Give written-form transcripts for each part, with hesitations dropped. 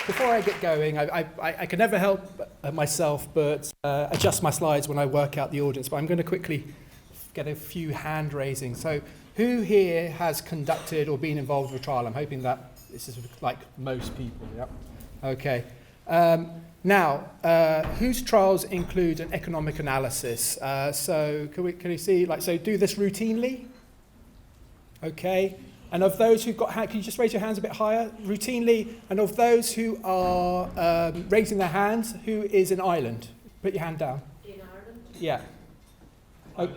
before I get going, I can never help myself but adjust my slides when I work out the audience, but I'm going to quickly get a few hand raising. So who here has conducted or been involved with a trial? I'm hoping that this is like most people. Yep. Okay. Now, whose trials include an economic analysis? So can we see, like, so do this routinely? Okay. And of those who've got, can you just raise your hands a bit higher? Routinely. And of those who are raising their hands, who is in Ireland? Put your hand down. In Ireland? Yeah.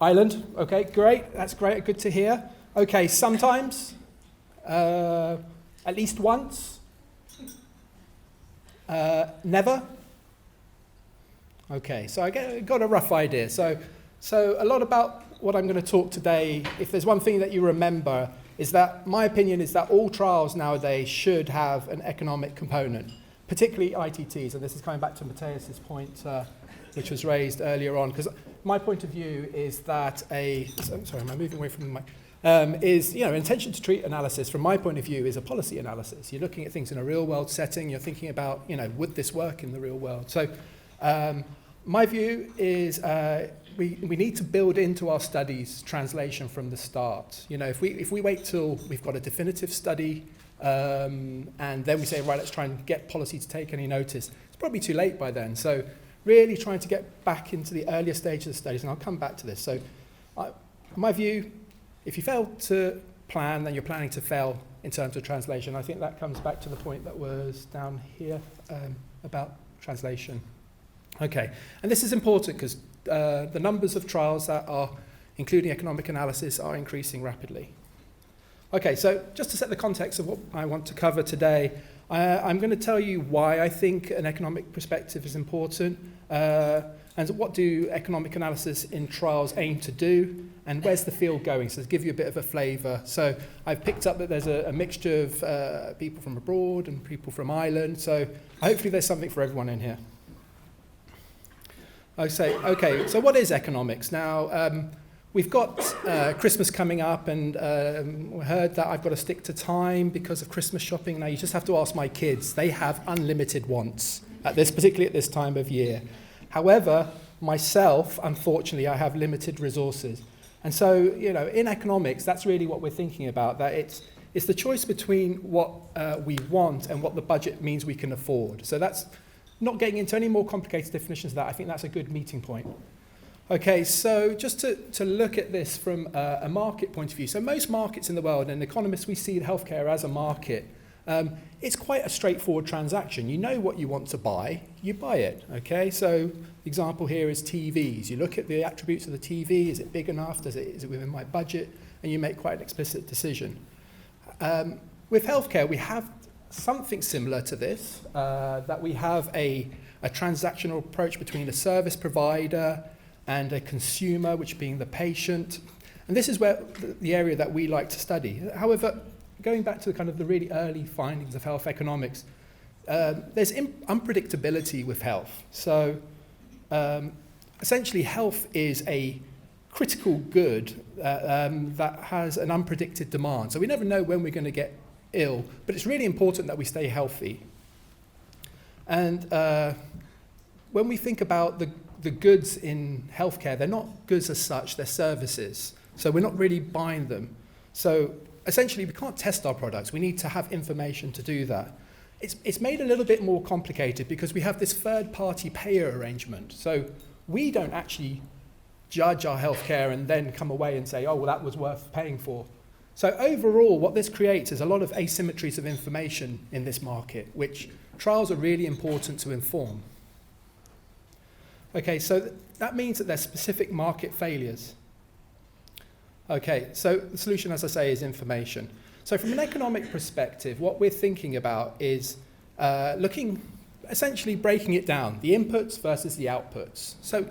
Ireland. Okay, great. That's great. Good to hear. Okay, sometimes. At least once. Never. Okay, so I got a rough idea. So a lot about what I'm going to talk today, if there's one thing that you remember, is that my opinion is that all trials nowadays should have an economic component, particularly ITTs. And this is coming back to Matthias's point, which was raised earlier on, because my point of view is that sorry, am I moving away from the mic? Is, intention to treat analysis, from my point of view, is a policy analysis. You're looking at things in a real world setting. You're thinking about, would this work in the real world? So my view is we need to build into our studies translation from the start. If we wait till we've got a definitive study and then we say, right, let's try and get policy to take any notice, it's probably too late by then. So really trying to get back into the earlier stages of the studies, and I'll come back to this. So my view, if you fail to plan, then you're planning to fail in terms of translation. I think that comes back to the point that was down here about translation. Okay, and this is important because the numbers of trials that are including economic analysis are increasing rapidly. Okay, so just to set the context of what I want to cover today, I'm going to tell you why I think an economic perspective is important, and what do economic analysis in trials aim to do, and where's the field going, so to give you a bit of a flavour. So I've picked up that there's a mixture of people from abroad and people from Ireland, so hopefully there's something for everyone in here. Okay, so what is economics? Now, we've got Christmas coming up, and we heard that I've got to stick to time because of Christmas shopping. Now, you just have to ask my kids. They have unlimited wants, particularly at this time of year. However, myself, unfortunately, I have limited resources. And so, in economics, that's really what we're thinking about, that it's the choice between what we want and what the budget means we can afford. So that's not getting into any more complicated definitions of that. I think that's a good meeting point. Okay, so just to look at this from a market point of view. So most markets in the world, and Economists, we see healthcare as a market. It's quite a straightforward transaction. You know what you want to buy, you buy it. Okay, so the example here is TVs. You look at the attributes of the TV. Is it big enough? Is it within my budget? And you make quite an explicit decision. With healthcare, we have something similar to this, that we have a transactional approach between a service provider and a consumer, which being the patient. And this is where the area that we like to study. However, going back to the really early findings of health economics, there's unpredictability with health. So essentially, health is a critical good that has an unpredicted demand. So we never know when we're going to get ill, but it's really important that we stay healthy. And when we think about the goods in healthcare, they're not goods as such, they're services. So we're not really buying them. So essentially, we can't test our products. We need to have information to do that. It's made a little bit more complicated because we have this third-party payer arrangement. So we don't actually judge our healthcare and then come away and say, oh, well, that was worth paying for. So overall, what this creates is a lot of asymmetries of information in this market, which trials are really important to inform. Okay, so that means that there's specific market failures. Okay, so the solution, as I say, is information. So from an economic perspective, what we're thinking about is essentially breaking it down, the inputs versus the outputs. So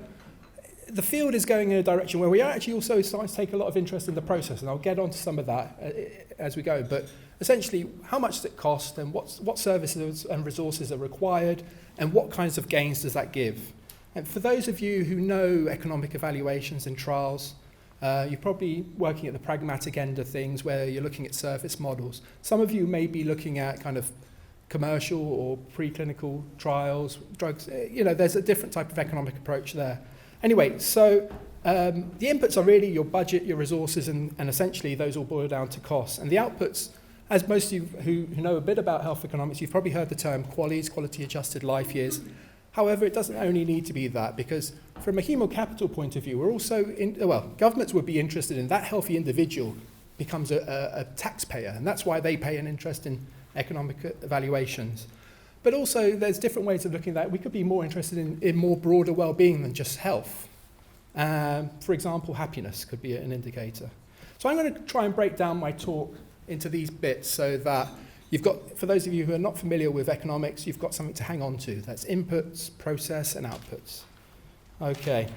the field is going in a direction where we are actually also starting to take a lot of interest in the process, and I'll get onto some of that as we go. But essentially, how much does it cost, and what services and resources are required, and what kinds of gains does that give? And for those of you who know economic evaluations and trials, you're probably working at the pragmatic end of things where you're looking at service models. Some of you may be looking at commercial or preclinical trials, drugs. There's a different type of economic approach there. Anyway, so the inputs are really your budget, your resources, and essentially those all boil down to costs. And the outputs, as most of you who know a bit about health economics, you've probably heard the term QALYs, quality adjusted life years. However, it doesn't only need to be that, because from a human capital point of view, we're also, governments would be interested in that healthy individual becomes a taxpayer, and that's why they pay an interest in economic evaluations. But also, there's different ways of looking at that. We could be more interested in more broader well-being than just health. For example, happiness could be an indicator. So I'm going to try and break down my talk into these bits so that you've got, for those of you who are not familiar with economics, you've got something to hang on to. That's inputs, process, and outputs. Okay,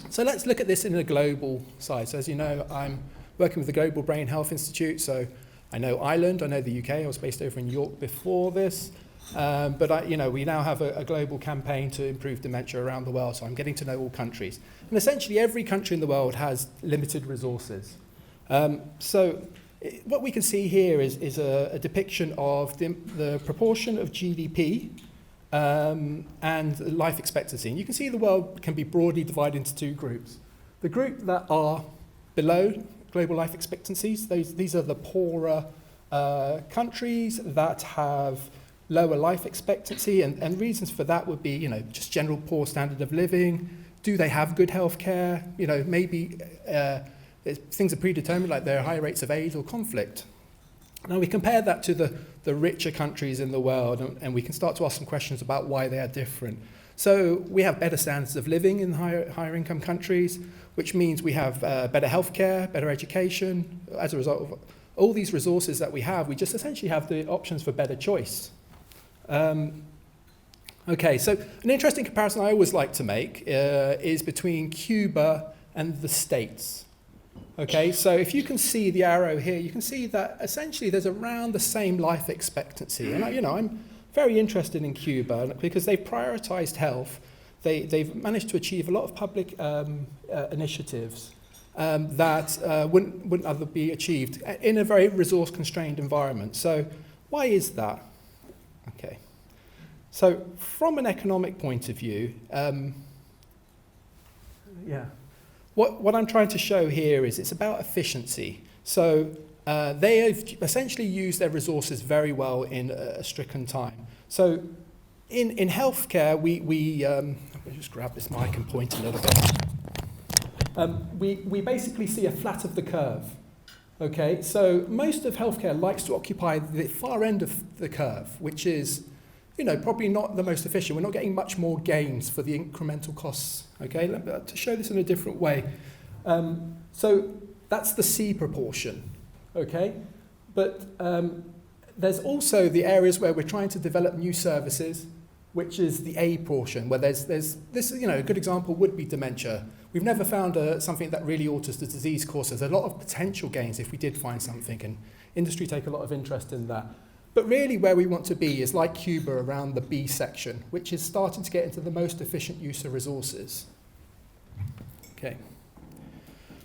so let's look at this in a global side. So as you know, I'm working with the Global Brain Health Institute, so I know Ireland, I know the UK. I was based over in York before this. But we now have a global campaign to improve dementia around the world, so I'm getting to know all countries. And essentially every country in the world has limited resources. So what we can see here is a depiction of the proportion of GDP and life expectancy. And you can see the world can be broadly divided into two groups. The group that are below global life expectancies, these are the poorer countries that have lower life expectancy, and reasons for that would be, just general poor standard of living. Do they have good health care? Maybe things are predetermined, like there are high rates of AIDS or conflict. Now we compare that to the richer countries in the world, and we can start to ask some questions about why they are different. So we have better standards of living in higher income countries, which means we have better health care, better education. As a result of all these resources that we have, we just essentially have the options for better choice. Okay, so an interesting comparison I always like to make is between Cuba and the States. Okay, so if you can see the arrow here, you can see that essentially there's around the same life expectancy. And I'm very interested in Cuba because they've prioritized health. They've managed to achieve a lot of public initiatives that wouldn't other be achieved in a very resource-constrained environment. So why is that? Okay. So from an economic point of view, what I'm trying to show here is it's about efficiency. So they have essentially used their resources very well in a stricken time. So in healthcare, let me just grab this mic and point a little bit. We basically see a flat of the curve. Okay, so most of healthcare likes to occupy the far end of the curve, which is, probably not the most efficient. We're not getting much more gains for the incremental costs. Okay, to show this in a different way. So that's the C proportion. Okay, but there's also the areas where we're trying to develop new services, which is the A portion, where there's this, a good example would be dementia. We've never found something that really alters the disease course. There's a lot of potential gains if we did find something, and industry take a lot of interest in that. But really where we want to be is like Cuba around the B section, which is starting to get into the most efficient use of resources. Okay.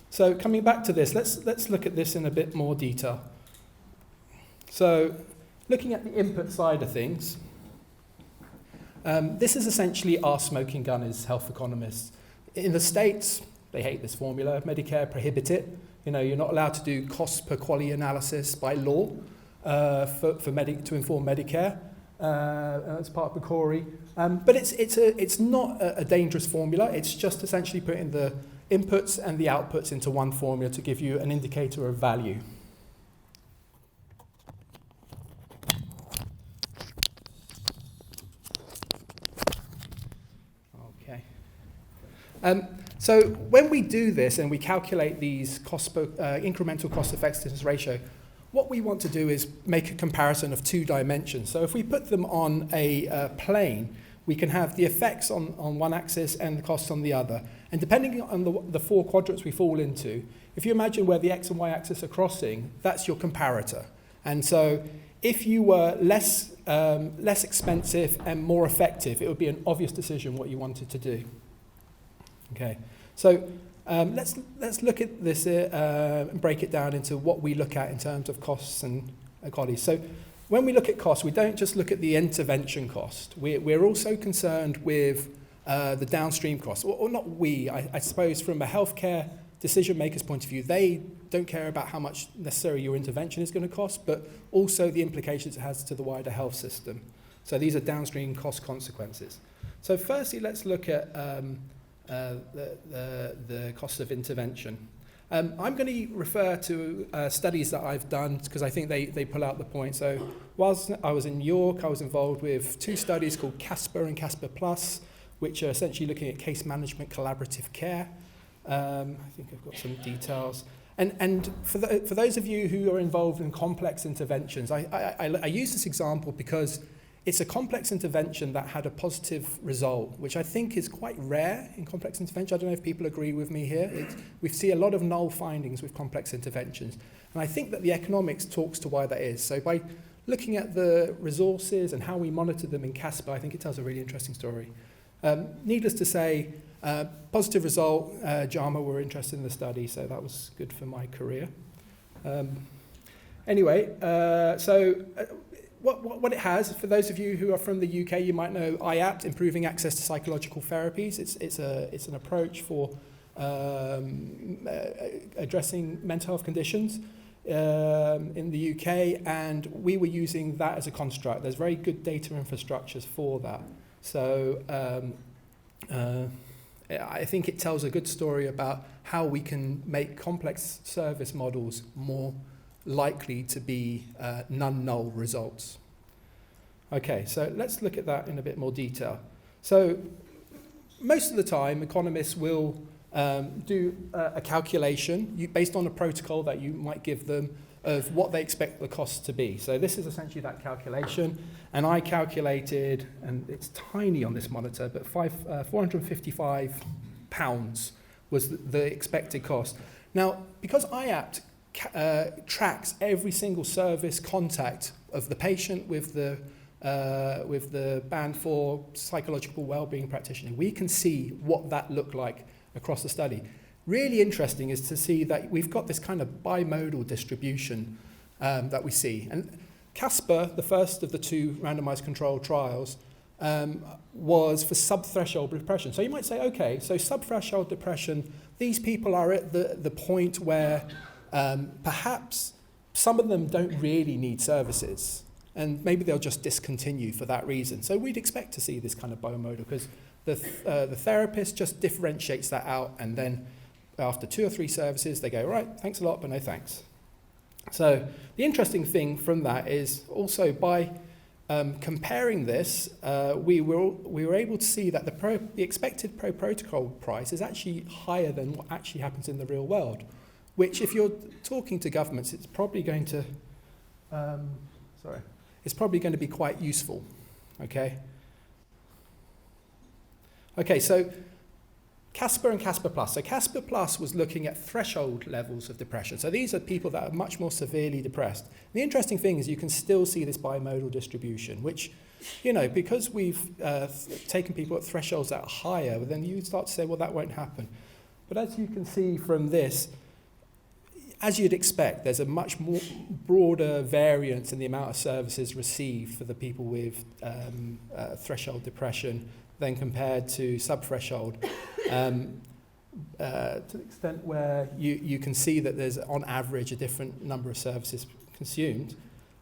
So coming back to this, let's look at this in a bit more detail. So looking at the input side of things, this is essentially our smoking gun as health economists. In the States, they hate this formula. Medicare prohibit it. You're not allowed to do cost per quality analysis by law to inform Medicare. That's part of the CORI. But it's not a dangerous formula. It's just essentially putting the inputs and the outputs into one formula to give you an indicator of value. Okay. So when we do this and we calculate these incremental cost effectiveness ratio, what we want to do is make a comparison of two dimensions. So if we put them on a plane, we can have the effects on one axis and the costs on the other. And depending on the four quadrants we fall into, if you imagine where the x and y axis are crossing, that's your comparator. And so if you were less expensive and more effective, it would be an obvious decision what you wanted to do. Okay, so let's look at this and break it down into what we look at in terms of costs and qualities. So when we look at cost, we don't just look at the intervention cost. We're also concerned with the downstream costs. Or not we, I suppose from a healthcare decision maker's point of view, they don't care about how much necessarily your intervention is going to cost, but also the implications it has to the wider health system. So these are downstream cost consequences. So firstly, let's look at the cost of intervention. I'm going to refer to studies that I've done because I think they pull out the point. So whilst I was in York, I was involved with 2 studies called CASPER and CASPER Plus, which are essentially looking at case management collaborative care. I think I've got some details. And for those of you who are involved in complex interventions, I use this example because it's a complex intervention that had a positive result, which I think is quite rare in complex intervention. I don't know if people agree with me here. We see a lot of null findings with complex interventions. And I think that the economics talks to why that is. So by looking at the resources and how we monitor them in CASPER, I think it tells a really interesting story. Needless to say, positive result, JAMA were interested in the study, so that was good for my career. What it has, for those of you who are from the UK, you might know IAPT, Improving Access to Psychological Therapies. It's an approach for addressing mental health conditions in the UK, and we were using that as a construct. There's very good data infrastructures for that. So I think it tells a good story about how we can make complex service models more likely to be non-null results. Okay, so let's look at that in a bit more detail. So most of the time, economists will do a calculation based on a protocol that you might give them of what they expect the cost to be. So this is essentially that calculation, and I calculated, and it's tiny on this monitor, but £455 was the expected cost. Now, because IAPT tracks every single service contact of the patient with the Band 4 psychological wellbeing practitioner, we can see what that looked like across the study. Really interesting is to see that we've got this kind of bimodal distribution that we see. And CASPER, the first of the 2 randomized controlled trials, was for subthreshold depression. So you might say, okay, so subthreshold depression, these people are at the point where perhaps some of them don't really need services, and maybe they'll just discontinue for that reason. So we'd expect to see this kind of bimodal because the therapist just differentiates that out, and then after 2 or 3 services, they go, right, thanks a lot, but no thanks. So the interesting thing from that is also by comparing this, we were able to see that the expected protocol price is actually higher than what actually happens in the real world, which if you're talking to governments, it's probably going to, be quite useful, okay? Okay, so CASPER and CASPER Plus. So CASPER Plus was looking at threshold levels of depression. So these are people that are much more severely depressed. The interesting thing is you can still see this bimodal distribution, which, you know, because we've taken people at thresholds that are higher, then you start to say, well, that won't happen. But as you can see from this, as you'd expect, there's a much more broader variance in the amount of services received for the people with threshold depression than compared to subthreshold, to the extent where you can see that there's, on average, a different number of services consumed.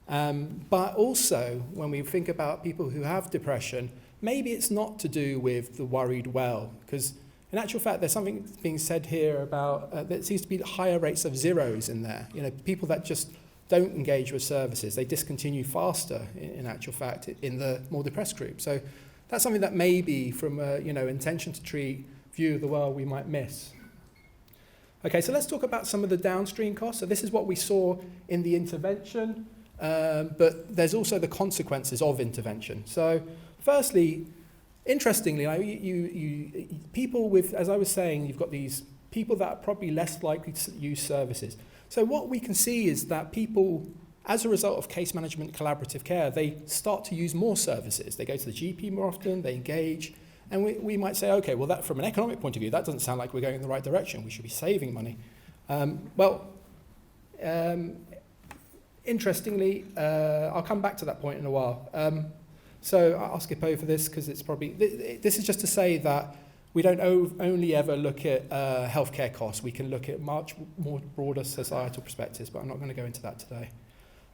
But also, when we think about people who have depression, maybe it's not to do with the worried well, because in actual fact, there's something being said here about, there seems to be higher rates of zeros in there. You know, people that just don't engage with services, they discontinue faster, in actual fact, in the more depressed group. So that's something that maybe from a, intention to treat view of the world we might miss. Okay, so let's talk about some of the downstream costs. So this is what we saw in the intervention, but there's also the consequences of intervention. So firstly, interestingly, people with, as I was saying, you've got these people that are probably less likely to use services. So what we can see is that people, as a result of case management collaborative care, they start to use more services. They go to the GP more often, they engage, and we might say, okay, well, that from an economic point of view, that doesn't sound like we're going in the right direction. We should be saving money. interestingly, I'll come back to that point in a while. So I'll skip over this because it's probably, this is just to say that we don't only ever look at healthcare costs. We can look at much more broader societal perspectives, but I'm not going to go into that today.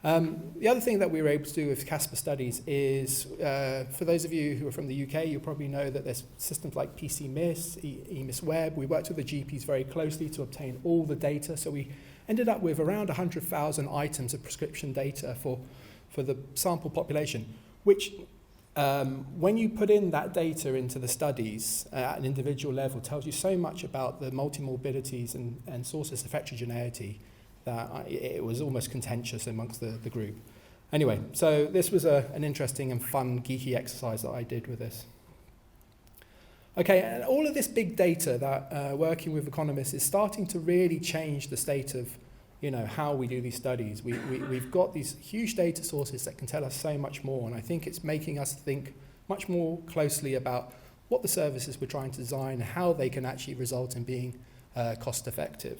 The other thing that we were able to do with CASPER studies is, for those of you who are from the UK, you probably know that there's systems like PCMIS, EMIS Web. We worked with the GPs very closely to obtain all the data. So we ended up with around 100,000 items of prescription data for the sample population, which when you put in that data into the studies at an individual level, tells you so much about the multimorbidities and sources of heterogeneity that it was almost contentious amongst the group. Anyway, so this was an interesting and fun, geeky exercise that I did with this. Okay, and all of this big data that working with economists is starting to really change the state of, how we do these studies. We've got these huge data sources that can tell us so much more, and I think it's making us think much more closely about what the services we're trying to design and how they can actually result in being cost effective.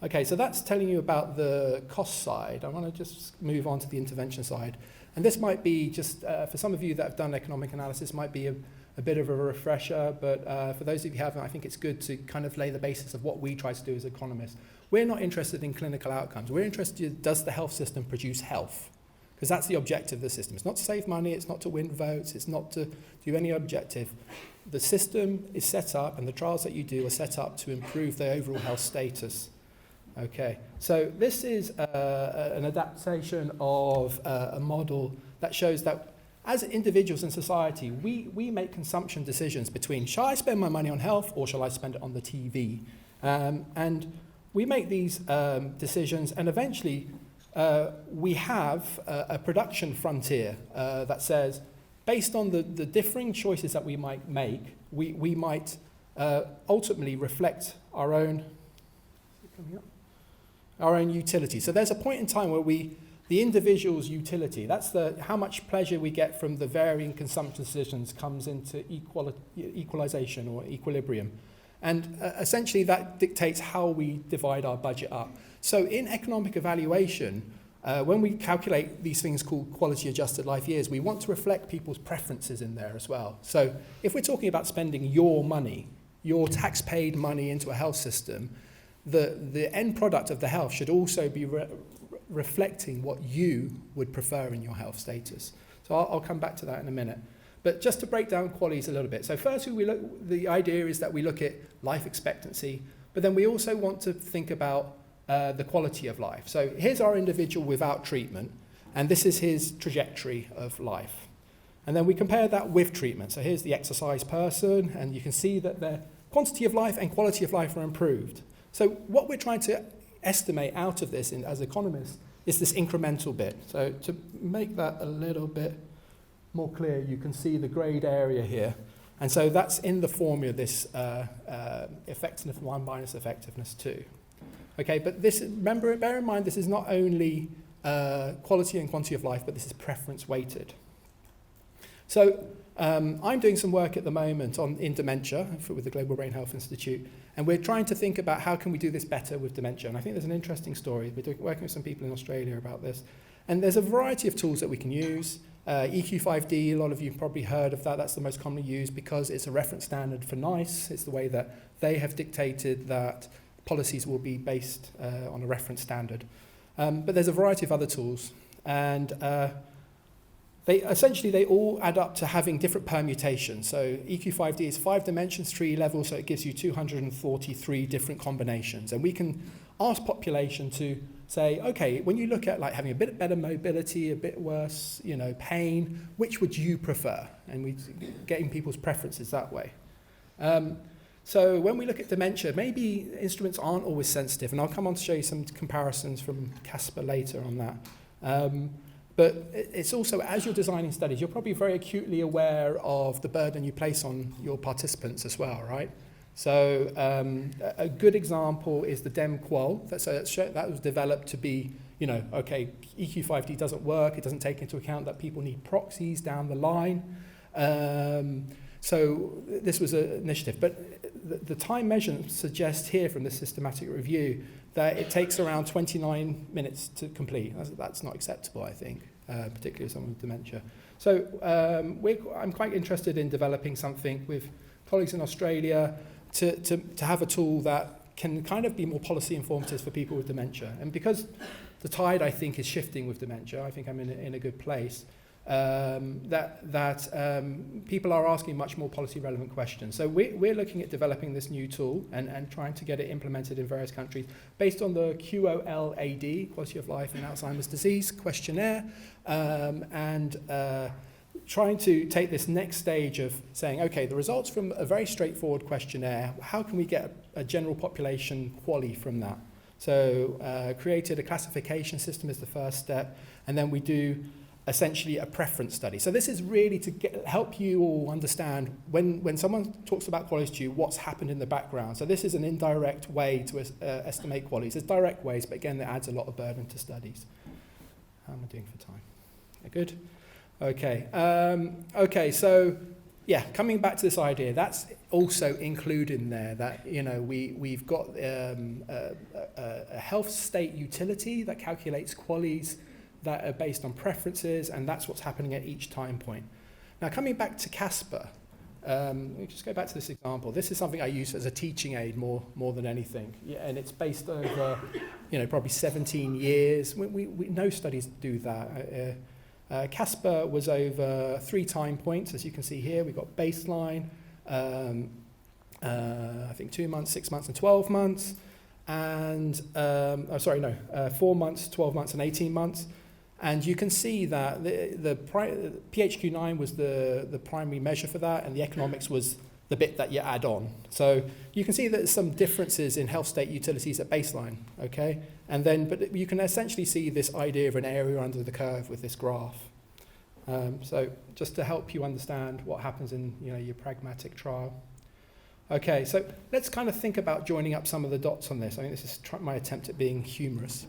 Okay, so that's telling you about the cost side. I want to just move on to the intervention side. And this might be just, for some of you that have done economic analysis, might be a bit of a refresher, but for those of you who haven't, I think it's good to kind of lay the basis of what we try to do as economists. We're not interested in clinical outcomes. We're interested in, does the health system produce health? Because that's the objective of the system. It's not to save money, it's not to win votes, it's not to do any objective. The system is set up, and the trials that you do are set up to improve the overall health status. Okay, so this is an adaptation of a model that shows that as individuals in society, we make consumption decisions between, shall I spend my money on health or shall I spend it on the TV? And we make these decisions, and eventually we have a production frontier that says, based on the differing choices that we might make, we might ultimately reflect our own utility. So there's a point in time where the individual's utility, that's how much pleasure we get from the varying consumption decisions comes into equalization or equilibrium. And essentially that dictates how we divide our budget up. So in economic evaluation, when we calculate these things called quality adjusted life years, we want to reflect people's preferences in there as well. So if we're talking about spending your money, your tax-paid money into a health system, the end product of the health should also be reflecting what you would prefer in your health status. So I'll come back to that in a minute. But just to break down qualities a little bit. So first, the idea is that we look at life expectancy, but then we also want to think about the quality of life. So here's our individual without treatment, and this is his trajectory of life. And then we compare that with treatment. So here's the exercise person, and you can see that their quantity of life and quality of life are improved. So what we're trying to estimate out of this as economists is this incremental bit. So to make that a little bit more clear, you can see the grayed area here. And so that's in the formula, this effectiveness 1 minus effectiveness 2. Okay, but this, remember, bear in mind, this is not only quality and quantity of life, but this is preference weighted. So I'm doing some work at the moment in dementia with the Global Brain Health Institute, and we're trying to think about how can we do this better with dementia. And I think there's an interesting story. We're working with some people in Australia about this. And there's a variety of tools that we can use. EQ5D, a lot of you have probably heard of that. That's the most commonly used because it's a reference standard for NICE. It's the way that they have dictated that policies will be based on a reference standard. But there's a variety of other tools. And they all add up to having different permutations. So EQ5D is 5 dimensions, 3 levels, so it gives you 243 different combinations. And we can ask population to say, okay, when you look at like having a bit better mobility, a bit worse, pain, which would you prefer? And we're getting people's preferences that way. So when we look at dementia, maybe instruments aren't always sensitive, and I'll come on to show you some comparisons from CASPER later on that. But it's also, as you're designing studies, you're probably very acutely aware of the burden you place on your participants as well, right? So a good example is the DEM-QOL. That was developed to be, okay, EQ5D doesn't work. It doesn't take into account that people need proxies down the line. So this was an initiative. But the time measurement suggests here from the systematic review that it takes around 29 minutes to complete. That's not acceptable, I think, particularly with someone with dementia. So I'm quite interested in developing something with colleagues in Australia to have a tool that can kind of be more policy informative for people with dementia. And because the tide, I think, is shifting with dementia, I think I'm in a good place, people are asking much more policy relevant questions. So we're looking at developing this new tool and trying to get it implemented in various countries based on the QOLAD, Quality of Life in Alzheimer's Disease questionnaire, and trying to take this next stage of saying, okay, the results from a very straightforward questionnaire, how can we get a general population quality from that? So created a classification system as the first step, and then we do essentially a preference study. So this is really to help you all understand when someone talks about qualities to you, what's happened in the background. So this is an indirect way to estimate qualities. There's direct ways, but again, that adds a lot of burden to studies. How am I doing for time? Good? Okay. Okay, so yeah, coming back to this idea, that's also included in there that, you know, we've got a health state utility that calculates qualities that are based on preferences, and that's what's happening at each time point. Now, coming back to CASPER, let me just go back to this example. This is something I use as a teaching aid more than anything, yeah, and it's based over, you know, probably 17 years. We no studies do that. CASPER was over 3 time points, as you can see here. We've got baseline, I think 2 months, 6 months, and 12 months, and 4 months, 12 months, and 18 months. And you can see that the PHQ-9 was the primary measure for that, and the economics was the bit that you add on. So you can see that there's some differences in health state utilities at baseline, okay? And then, but you can essentially see this idea of an area under the curve with this graph. So just to help you understand what happens in, you know, your pragmatic trial. Okay, so let's kind of think about joining up some of the dots on this. I mean, this is my attempt at being humorous.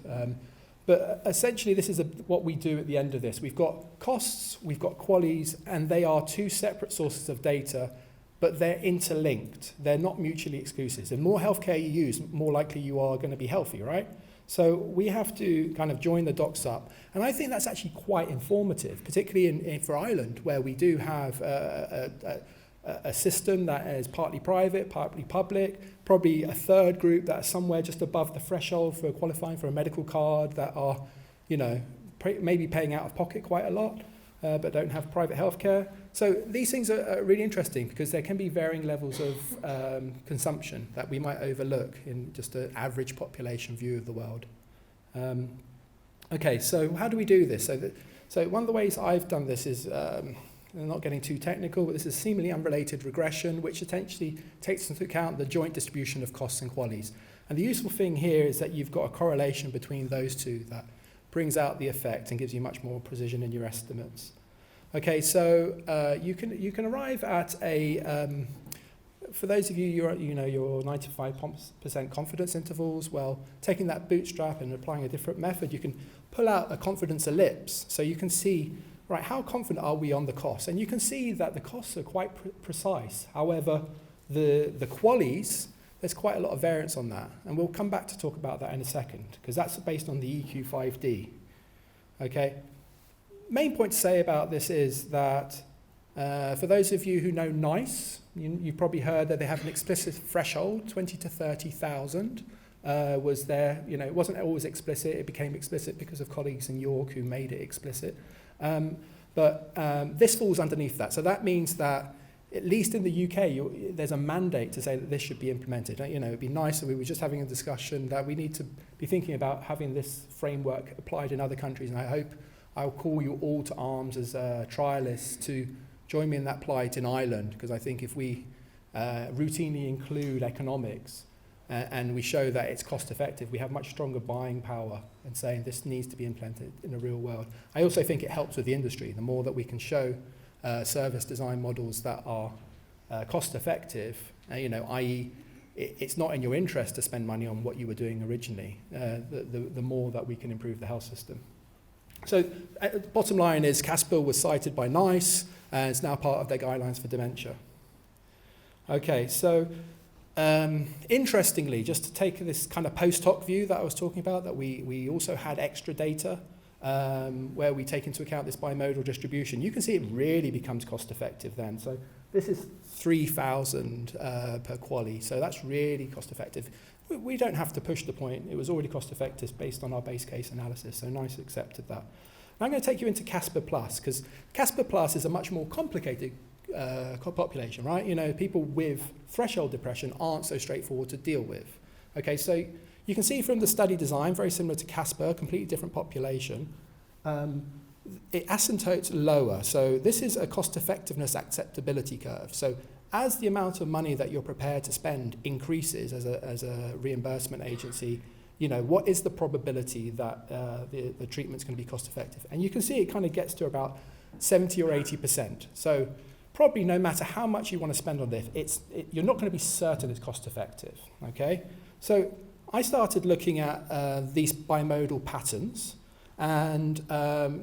But essentially, this is what we do at the end of this. We've got costs, we've got qualities, and they are 2 separate sources of data, but they're interlinked. They're not mutually exclusive. The more healthcare you use, more likely you are going to be healthy, right? So we have to kind of join the dots up. And I think that's actually quite informative, particularly for Ireland, where we do have a system that is partly private, partly public, probably a third group that's somewhere just above the threshold for qualifying for a medical card that are, you know, maybe paying out of pocket quite a lot, but don't have private healthcare. So these things are really interesting because there can be varying levels of consumption that we might overlook in just an average population view of the world. Okay, so how do we do this? So one of the ways I've done this is, I'm not getting too technical, but this is seemingly unrelated regression, which essentially takes into account the joint distribution of costs and qualities. And the useful thing here is that you've got a correlation between those two that brings out the effect and gives you much more precision in your estimates. Okay, so you can arrive at a, for those of you, your 95% confidence intervals, well, taking that bootstrap and applying a different method, you can pull out a confidence ellipse. So you can see, right, how confident are we on the costs? And you can see that the costs are quite precise. However, the qualities, there's quite a lot of variance on that. And we'll come back to talk about that in a second, because that's based on the EQ5D. Okay? Main point to say about this is that for those of you who know NICE, you've probably heard that they have an explicit threshold, 20 to 30,000 was there. You know, it wasn't always explicit. It became explicit because of colleagues in York who made it explicit. But this falls underneath that. So that means that, at least in the UK, there's a mandate to say that this should be implemented. You know, it'd be nice if we were just having a discussion that we need to be thinking about having this framework applied in other countries. And I hope I'll call you all to arms as trialists to join me in that plight in Ireland, because I think if we routinely include economics and we show that it's cost effective, we have much stronger buying power in saying this needs to be implemented in the real world. I also think it helps with the industry. The more that we can show service design models that are cost effective, you know, i.e. it's not in your interest to spend money on what you were doing originally, the more that we can improve the health system. So bottom line is CASPER was cited by NICE and it's now part of their guidelines for dementia. Okay, so Interestingly, just to take this kind of post hoc view that I was talking about, that we also had extra data where we take into account this bimodal distribution, you can see it really becomes cost effective then. So this is 3,000 per quali, so that's really cost effective. We don't have to push the point. It was already cost effective based on our base case analysis, so NICE accepted that. Now I'm going to take you into CASPER Plus, because CASPER Plus is a much more complicated population, right? You know, people with threshold depression aren't so straightforward to deal with. Okay, so you can see from the study design, very similar to CASPER, completely different population. It asymptotes lower, so this is a cost effectiveness acceptability curve. So as the amount of money that you're prepared to spend increases as a reimbursement agency, you know, what is the probability that the treatment's going to be cost effective? And you can see it kind of gets to about 70 or 80%. So probably no matter how much you want to spend on this, you're not going to be certain it's cost effective, okay? So I started looking at these bimodal patterns, and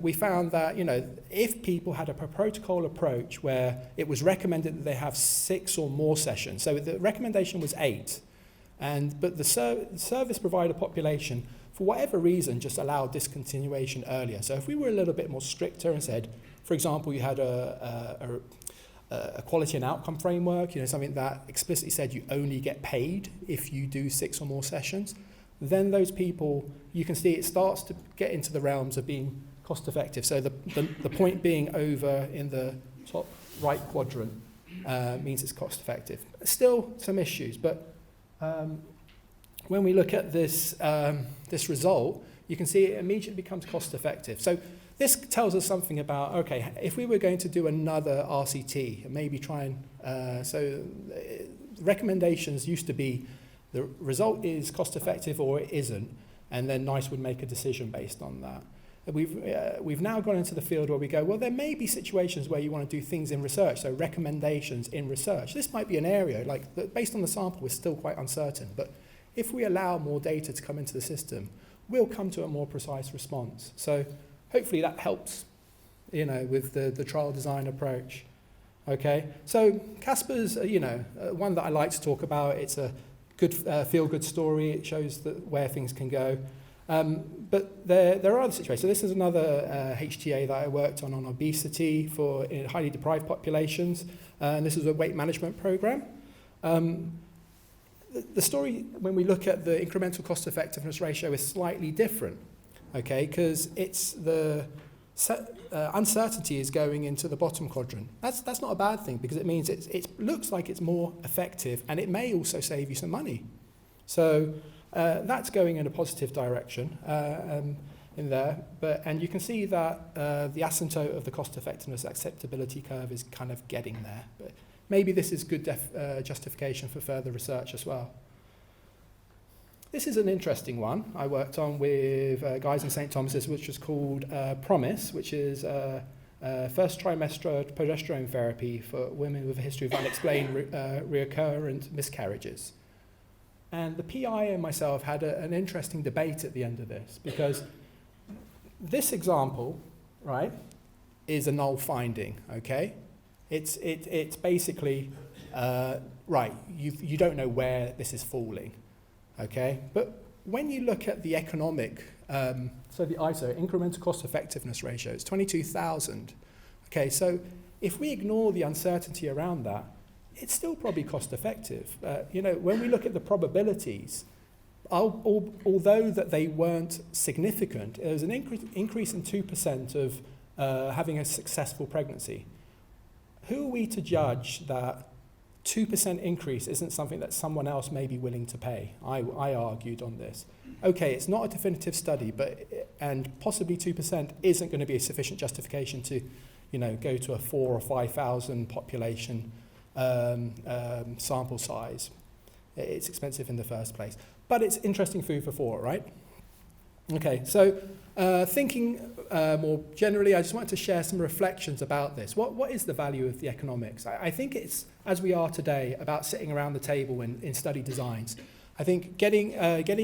we found that, you know, if people had a per protocol approach where it was recommended that they have 6 or more sessions, so the recommendation was 8, but the service provider population, for whatever reason, just allowed discontinuation earlier. So if we were a little bit more stricter and said, for example, you had a quality and outcome framework, you know, something that explicitly said you only get paid if you do 6 or more sessions, then those people, you can see it starts to get into the realms of being cost effective. So the point being over in the top right quadrant means it's cost effective. Still some issues, but when we look at this, this result, you can see it immediately becomes cost effective. So this tells us something about, okay, if we were going to do another RCT and maybe try and, recommendations used to be the result is cost effective or it isn't, and then NICE would make a decision based on that. We've now gone into the field where we go, well, there may be situations where you want to do things in research, so recommendations in research. This might be an area, like based on the sample, we're still quite uncertain, but if we allow more data to come into the system, we'll come to a more precise response. So hopefully that helps, you know, with the trial design approach. Okay, so CASPER's, you know, one that I like to talk about. It's a good feel-good story. It shows where things can go. But there are other situations. So this is another HTA that I worked on obesity for highly deprived populations. And this is a weight management program. The story, when we look at the incremental cost effectiveness ratio, is slightly different, okay, because it's the uncertainty is going into the bottom quadrant. That's not a bad thing, because it means it looks like it's more effective, and it may also save you some money. So that's going in a positive direction in there, and you can see that the asymptote of the cost effectiveness acceptability curve is kind of getting there. But maybe this is good justification for further research as well. This is an interesting one I worked on with guys in St. Thomas's, which was called PROMISE, which is first trimester progesterone therapy for women with a history of unexplained recurrent miscarriages. And the PI and myself had an interesting debate at the end of this, because this example, right, is a null finding, okay? It's basically, right, you don't know where this is falling, okay? But when you look at the economic, so the ISO, incremental cost effectiveness ratio, it's 22,000. Okay, so if we ignore the uncertainty around that, it's still probably cost effective. You know, when we look at the probabilities, although that they weren't significant, there was an increase in 2% of having a successful pregnancy. Who are we to judge that 2% increase isn't something that someone else may be willing to pay? I argued on this. Okay, it's not a definitive study, and possibly 2% isn't going to be a sufficient justification to, you know, go to a 4,000 or 5,000 population sample size. It's expensive in the first place, but it's interesting food for thought, right? Okay, so thinking more generally, I just wanted to share some reflections about this. What is the value of the economics? I think it's, as we are today, about sitting around the table in study designs. I think getting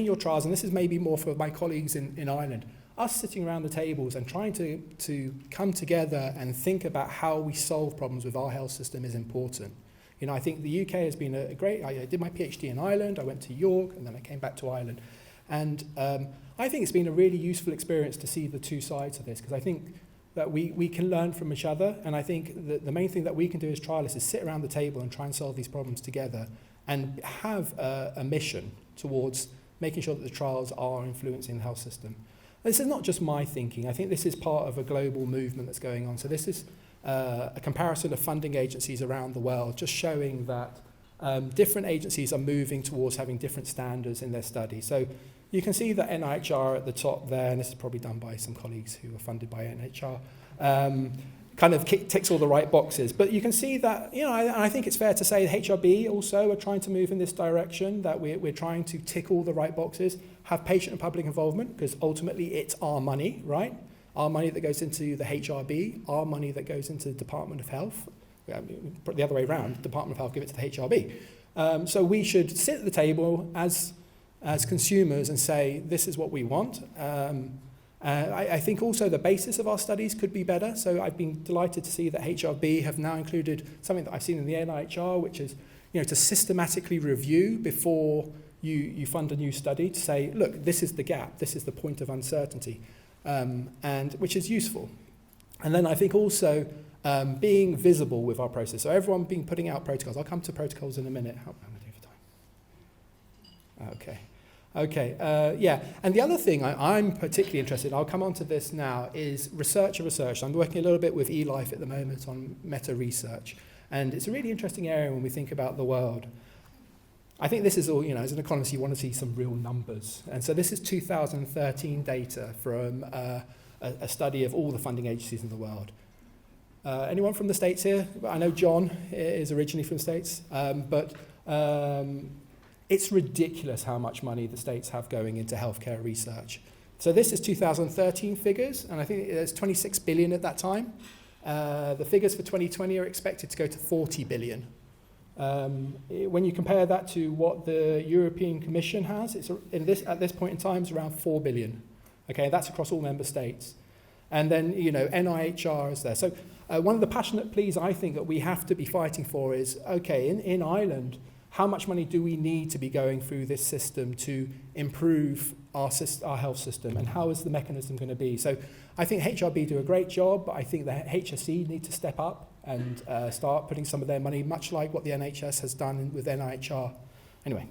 your trials, and this is maybe more for my colleagues in Ireland, us sitting around the tables and trying to come together and think about how we solve problems with our health system is important. You know, I think the UK has been a great, I did my PhD in Ireland, I went to York, and then I came back to Ireland. And I think it's been a really useful experience to see the two sides of this, because I think that we can learn from each other, and I think that the main thing that we can do as trialists is sit around the table and try and solve these problems together and have a mission towards making sure that the trials are influencing the health system. This is not just my thinking. I think this is part of a global movement that's going on. So this is a comparison of funding agencies around the world, just showing that different agencies are moving towards having different standards in their study. So you can see that NIHR at the top there, and this is probably done by some colleagues who are funded by NIHR, kind of ticks all the right boxes. But you can see that, you know, I think it's fair to say that HRB also are trying to move in this direction, that we're trying to tick all the right boxes, have patient and public involvement, because ultimately it's our money, right? Our money that goes into the HRB, our money that goes into the Department of Health. The other way around, Department of Health give it to the HRB. So we should sit at the table as consumers and say, this is what we want. I think also the basis of our studies could be better. So I've been delighted to see that HRB have now included something that I've seen in the NIHR, which is, you know, to systematically review before you fund a new study, to say, look, this is the gap, this is the point of uncertainty, and which is useful. And then I think also being visible with our process. So everyone being putting out protocols. I'll come to protocols in a minute. How am I doing for time? Okay, yeah. And the other thing I'm particularly interested in, I'll come on to this now, is research. I'm working a little bit with eLife at the moment on meta-research. And it's a really interesting area when we think about the world. I think this is all, you know, as an economist, you want to see some real numbers. And so this is 2013 data from a study of all the funding agencies in the world. Anyone from the States here? I know John is originally from the States, but it's ridiculous how much money the States have going into healthcare research. So this is 2013 figures, and I think there's 26 billion at that time. The figures for 2020 are expected to go to 40 billion. When you compare that to what the European Commission has, it's at this point in time, it's around 4 billion. Okay, that's across all member states. And then, you know, NIHR is there. So one of the passionate pleas I think that we have to be fighting for is, okay, in Ireland, how much money do we need to be going through this system to improve our health system, and how is the mechanism going to be? So I think HRB do a great job, but I think the HSE need to step up and start putting some of their money, much like what the NHS has done with NIHR. Anyway,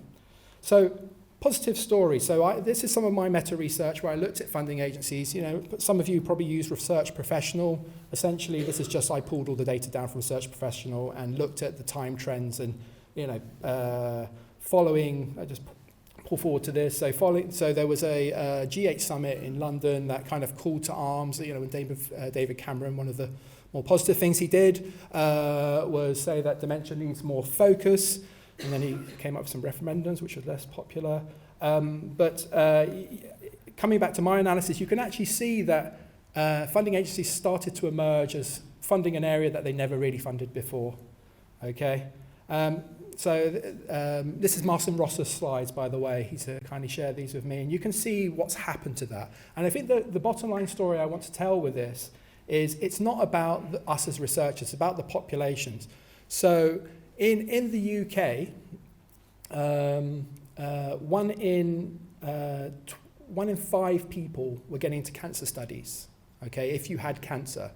so positive story. So this is some of my meta-research where I looked at funding agencies. You know, some of you probably use Research Professional. Essentially, this is just I pulled all the data down from Research Professional and looked at the time trends and, you know, following, I just pull forward to this. So there was a G8 summit in London that kind of called to arms. You know, when David Cameron, one of the more positive things he did was say that dementia needs more focus, and then he came up with some referendums, which was less popular. But coming back to my analysis, you can actually see that funding agencies started to emerge as funding an area that they never really funded before. Okay. This is Marcin Ross's slides, by the way. He's kindly shared these with me. And you can see what's happened to that. And I think the bottom line story I want to tell with this is it's not about us as researchers, it's about the populations. So in the UK, one in 5 people were getting into cancer studies, okay, if you had cancer,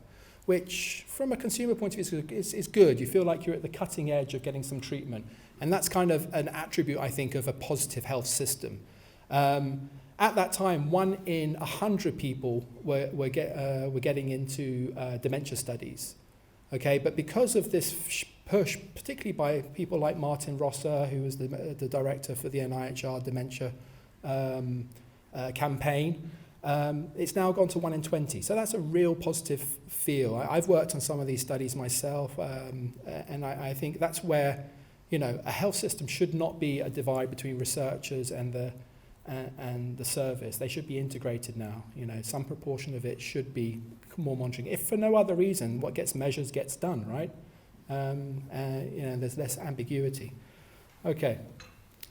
which from a consumer point of view is good. You feel like you're at the cutting edge of getting some treatment. And that's kind of an attribute, I think, of a positive health system. At that time, 1 in 100 people were getting into dementia studies. Okay, but because of this push, particularly by people like Martin Rosser, who was the director for the NIHR dementia campaign, it's now gone to 1 in 20. So that's a real positive feel. I've worked on some of these studies myself, and I think that's where, you know, a health system should not be a divide between researchers and the service. They should be integrated now. You know, some proportion of it should be more monitoring. If for no other reason, what gets measured gets done, right? You know, there's less ambiguity. Okay,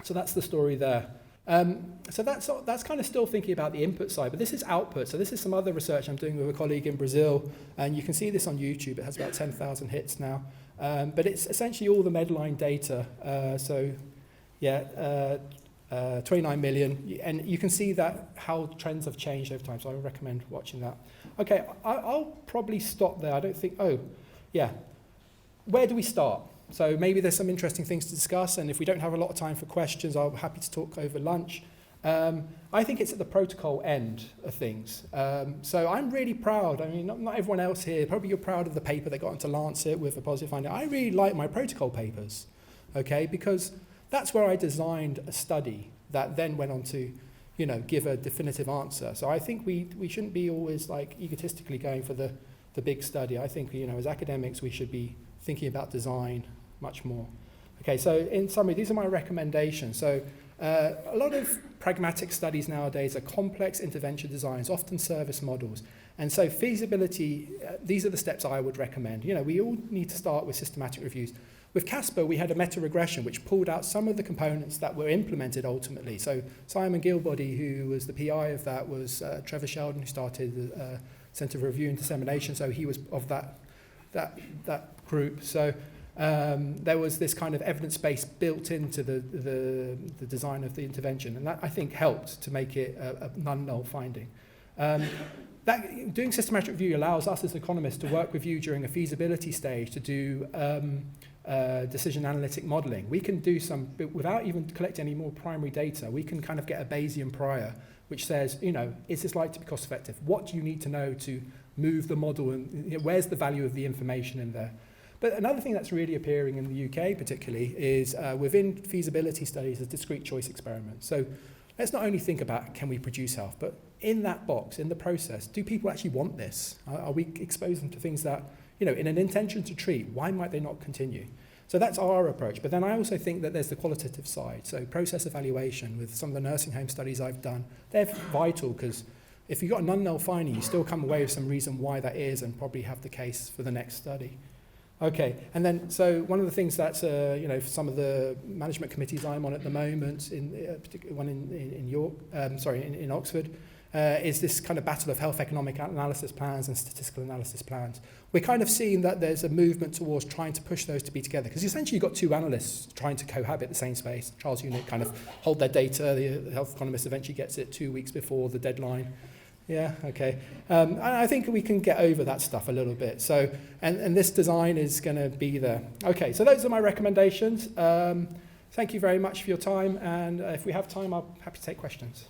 so that's the story there. So that's kind of still thinking about the input side, but this is output. So this is some other research I'm doing with a colleague in Brazil, and you can see this on YouTube. It has about 10,000 hits now. But it's essentially all the Medline data. 29 million, and you can see that how trends have changed over time, so I would recommend watching that. Okay, I'll probably stop there. I don't think, where do we start? So maybe there's some interesting things to discuss, and if we don't have a lot of time for questions, I'm happy to talk over lunch. I think it's at the protocol end of things. So I'm really proud. I mean, not everyone else here, probably you're proud of the paper that got into Lancet with a positive finding. I really like my protocol papers, okay, because that's where I designed a study that then went on to, give a definitive answer. So I think we shouldn't be always like egotistically going for the big study. I think, as academics, we should be thinking about design much more. Okay, so in summary, these are my recommendations. So a lot of pragmatic studies nowadays are complex intervention designs, often service models. And so feasibility, these are the steps I would recommend. We all need to start with systematic reviews. With CASPER, we had a meta-regression which pulled out some of the components that were implemented ultimately. So Simon Gilbody, who was the PI of that, was Trevor Sheldon, who started the Centre for Review and Dissemination, so he was of that group. So there was this kind of evidence base built into the design of the intervention, and that, I think, helped to make it a non-null finding. Doing systematic review allows us as economists to work with you during a feasibility stage to do decision analytic modelling. We can do some, without even collecting any more primary data, we can kind of get a Bayesian prior, which says, is this likely to be cost effective? What do you need to know to move the model, and where's the value of the information in there? But another thing that's really appearing in the UK particularly is within feasibility studies, a discrete choice experiment. So let's not only think about can we produce health, but in that box, in the process, do people actually want this? Are we exposing them to things that, in an intention to treat, why might they not continue? So that's our approach. But then I also think that there's the qualitative side. So process evaluation with some of the nursing home studies I've done, they're vital because if you've got a non-null finding, you still come away with some reason why that is and probably have the case for the next study. Okay, and then so one of the things that's for some of the management committees I'm on at the moment, particularly one in Oxford, is this kind of battle of health economic analysis plans and statistical analysis plans. We're kind of seeing that there's a movement towards trying to push those to be together, because essentially you've got two analysts trying to cohabit the same space. Charles Unit kind of hold their data, the health economist eventually gets it 2 weeks before the deadline. Yeah, okay. I think we can get over that stuff a little bit. So, and this design is going to be there. Okay, so those are my recommendations. Thank you very much for your time, and if we have time, I'll be happy to take questions.